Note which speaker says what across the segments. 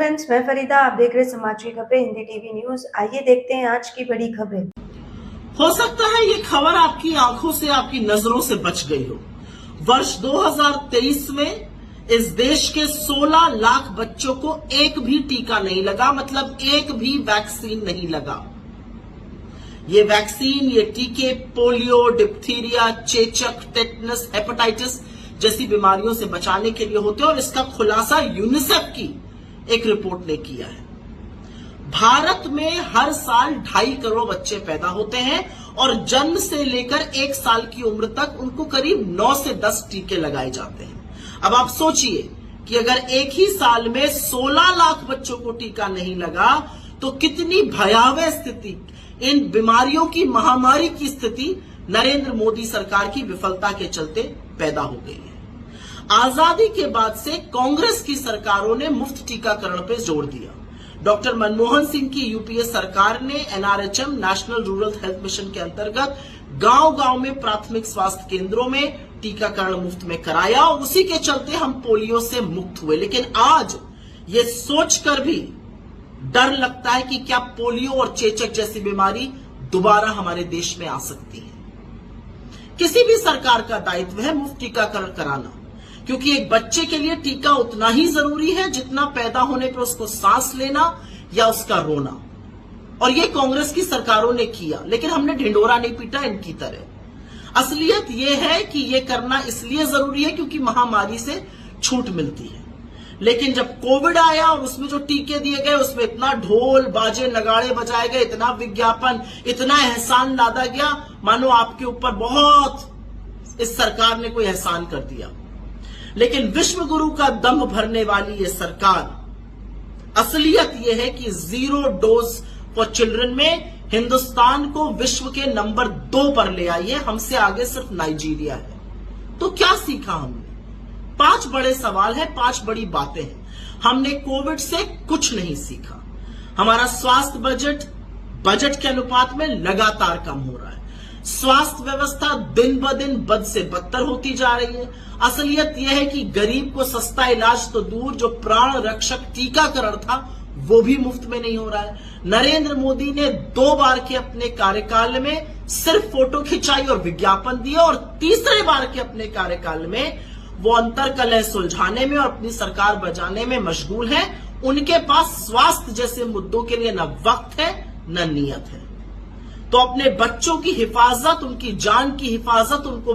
Speaker 1: Friends, मैं फरीदा, आप देख रहे समाचार खबरें हिंदी टीवी न्यूज। आइए देखते हैं आज की बड़ी खबरें।
Speaker 2: हो सकता है ये खबर आपकी आंखों से, आपकी नजरों से बच गई हो। वर्ष 2023 में इस देश के 16 लाख बच्चों को एक भी टीका नहीं लगा, मतलब एक भी वैक्सीन नहीं लगा। ये वैक्सीन, ये टीके पोलियो, डिप्थीरिया, चेचक, टेटनस, हेपेटाइटिस जैसी बीमारियों से बचाने के लिए होते हैं और इसका खुलासा यूनिसेफ की एक रिपोर्ट ने किया है। भारत में हर साल 2.5 करोड़ बच्चे पैदा होते हैं और जन्म से लेकर 1 साल की उम्र तक उनको करीब 9 से 10 टीके लगाए जाते हैं। अब आप सोचिए कि अगर एक ही साल में 16 लाख बच्चों को टीका नहीं लगा तो कितनी भयावह स्थिति, इन बीमारियों की महामारी की स्थिति नरेंद्र मोदी सरकार की विफलता के चलते पैदा हो गई है। आजादी के बाद से कांग्रेस की सरकारों ने मुफ्त टीकाकरण पर जोर दिया। डॉक्टर मनमोहन सिंह की यूपीए सरकार ने NRHM, national rural health mission के अंतर्गत गांव-गांव में प्राथमिक स्वास्थ्य केंद्रों में टीकाकरण मुफ्त में कराया और उसी के चलते हम पोलियो से मुक्त हुए। लेकिन आज ये सोचकर भी डर लगता है कि क्या पोलियो और चेचक जैसी बीमारी दोबारा हमारे देश में आ सकती है। किसी भी सरकार का दायित्व है मुफ्त टीकाकरण कराना, क्योंकि एक बच्चे के लिए टीका उतना ही जरूरी है जितना पैदा होने पर उसको सांस लेना या उसका रोना। और ये कांग्रेस की सरकारों ने किया, लेकिन हमने ढिंडोरा नहीं पीटा इनकी तरह। असलियत ये है कि ये करना इसलिए जरूरी है क्योंकि महामारी से छूट मिलती है। लेकिन जब कोविड आया और उसमें जो टीके दिए गए उसमें इतना ढोल बाजे नगाड़े बजाए गए, इतना विज्ञापन, इतना एहसान लादा गया, मानो आपके ऊपर बहुत इस सरकार ने कोई एहसान कर दिया। लेकिन विश्व गुरु का दम भरने वाली ये सरकार, असलियत यह है कि 0 डोज फॉर चिल्ड्रन में हिंदुस्तान को विश्व के नंबर 2 पर ले आई है। हमसे आगे सिर्फ नाइजीरिया है। तो क्या सीखा हमने? 5 बड़े सवाल हैं, 5 बड़ी बातें हैं। हमने कोविड से कुछ नहीं सीखा। हमारा स्वास्थ्य बजट के अनुपात में लगातार कम हो रहा है। स्वास्थ्य व्यवस्था दिन ब दिन बद से बदतर होती जा रही है। असलियत यह है कि गरीब को सस्ता इलाज तो दूर, जो प्राण रक्षक टीकाकरण था वो भी मुफ्त में नहीं हो रहा है। नरेंद्र मोदी ने 2 बार के अपने कार्यकाल में सिर्फ फोटो खिंचाई और विज्ञापन दिया और तीसरे बार के अपने कार्यकाल में वो अंतर्कलह सुलझाने में और अपनी सरकार बचाने में मशगूल है। उनके पास स्वास्थ्य जैसे मुद्दों के लिए न वक्त है न नियत है। तो अपने बच्चों की हिफाजत, उनकी जान की हिफाजत, उनको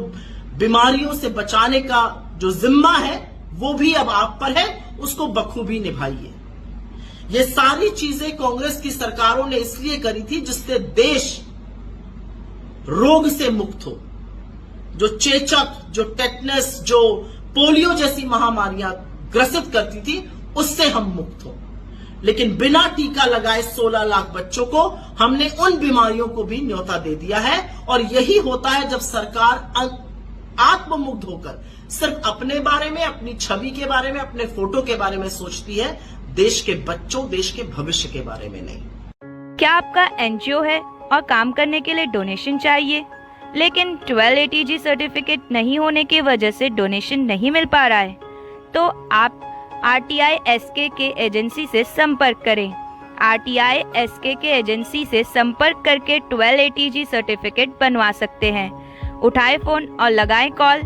Speaker 2: बीमारियों से बचाने का जो जिम्मा है वो भी अब आप पर है, उसको बखूबी निभाइए। ये सारी चीजें कांग्रेस की सरकारों ने इसलिए करी थी जिससे देश रोग से मुक्त हो। जो चेचक, जो टेटनस, जो पोलियो जैसी महामारियां ग्रसित करती थी उससे हम मुक्त हो। लेकिन बिना टीका लगाए 16 लाख बच्चों को हमने उन बीमारियों को भी न्योता दे दिया है। और यही होता है जब सरकार आत्ममुग्ध होकर सिर्फ अपने बारे में, अपनी छवि के बारे में, अपने फोटो के बारे में सोचती है, देश के बच्चों, देश के भविष्य के बारे में नहीं।
Speaker 3: क्या आपका एनजीओ है और काम करने के लिए डोनेशन चाहिए, लेकिन 1280G सर्टिफिकेट नहीं होने की वजह से डोनेशन नहीं मिल पा रहा है? तो आप RTI SKK एजेंसी से संपर्क करें। RTI SKK एजेंसी से संपर्क करके 1280G सर्टिफिकेट बनवा सकते हैं। उठाएं फोन और लगाएं कॉल